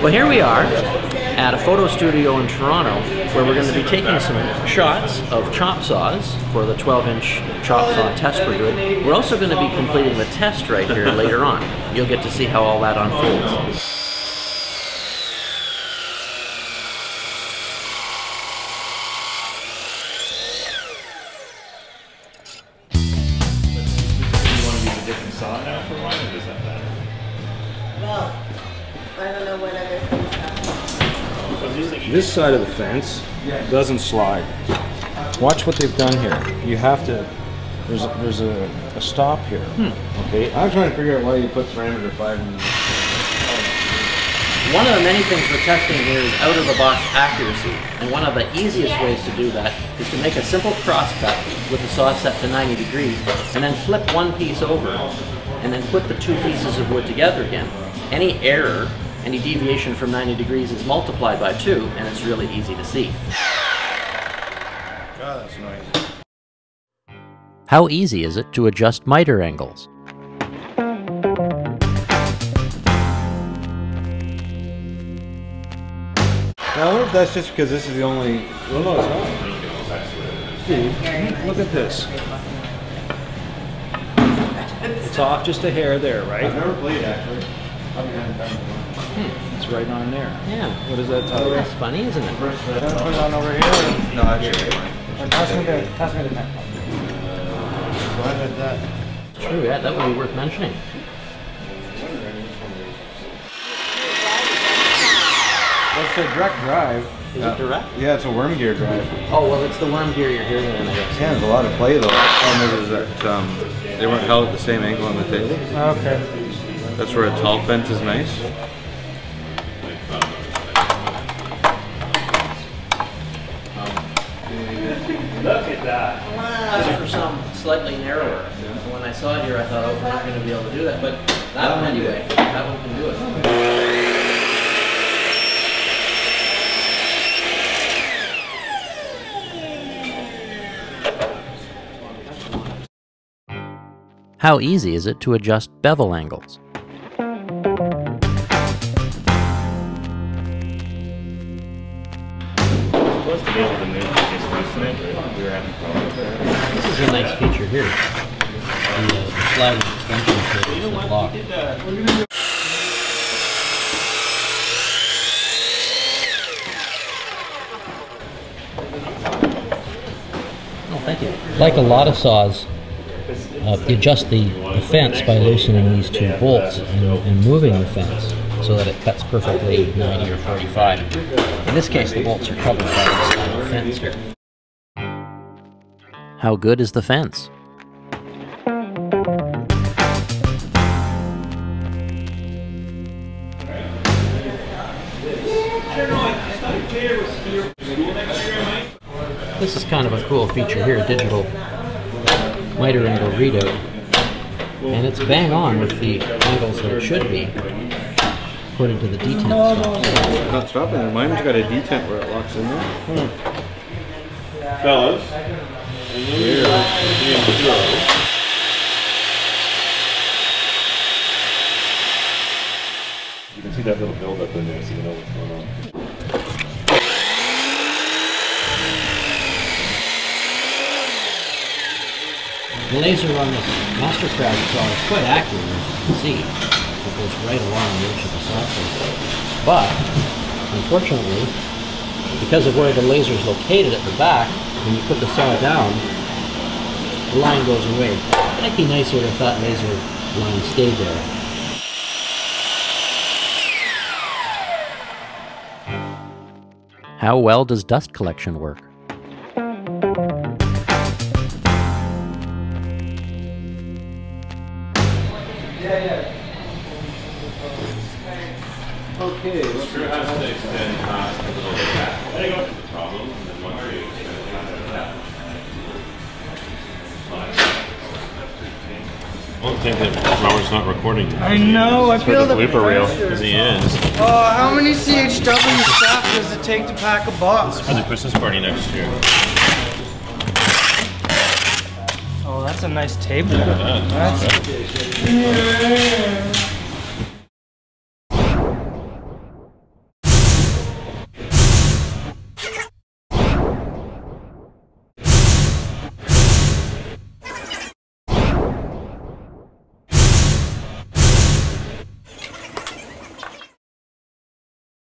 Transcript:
Well, here we are at a photo studio in Toronto where we're going to be taking some shots of chop saws for the 12-inch chop saw test we're doing. We're also going to be completing the test right here later on. You'll get to see how all that unfolds. Well, I don't know what other things happen. This side of the fence doesn't slide. Watch what they've done here. You have to, there's a stop here. Okay, I'm trying to figure out why you put parameter 5 in. One of the many things we're testing here is out-of-the-box accuracy, and one of the easiest ways to do that is to make a simple cross-cut with the saw set to 90 degrees, and then flip one piece over, and then put the two pieces of wood together again. Any error, any deviation from 90 degrees is multiplied by 2, and it's really easy to see. God, that's noisy. How easy is it to adjust miter angles? Now I wonder if that's just because this is the only... Well, no, it's not. Dude, look at this. It's off just a hair there, right? I've never played, actually. It's right on there. Yeah. What does that tell you? That's funny, isn't it? Put it on over here? No, actually. Pass me the pen. Why did that? True, yeah, that would be worth mentioning. That's a direct drive. Is it direct? Yeah, it's a worm gear drive. Oh, well, it's the worm gear you're hearing then, I guess. Yeah, there's a lot of play though. That is that they weren't held at the same angle on the table. Okay. That's where a tall fence is nice. Look at that. Wow. This is for some slightly narrower. And when I saw it here, I thought, oh, we're not going to be able to do that. But that one anyway, that one can do it. How easy is it to adjust bevel angles? This is a nice feature here. The sliding extension for the block. Oh, thank you. Like a lot of saws, you adjust the fence by loosening these two bolts and moving the fence so that it cuts perfectly 90 or 45. In this case, the bolts are covered by this little fence here. How good is the fence? This is kind of a cool feature here, digital miter angle readout, and it's bang on with the angles that it should be according to the detent stop. It's not stopping there. Mine's got a detent where it locks in there. Fellas, you can see that little build-up in there, so you know what's going on. The laser on this Mastercraft saw is quite accurate, as you can see. It goes right along the edge of the saw face. But, unfortunately, because of where the laser is located at the back, when you put the saw down, the line goes away. It might be nicer if that laser line stayed there. How well does dust collection work? Okay, let's Sure has to extend past a little bit back. There you go. The problem, and then once you extend past that. I don't think that Robert's not recording. I know, I feel the blooper reel, pressure. because he is. Oh, how many CHW staff does it take to pack a box? For the Christmas party next year. Oh, that That's a nice table. That's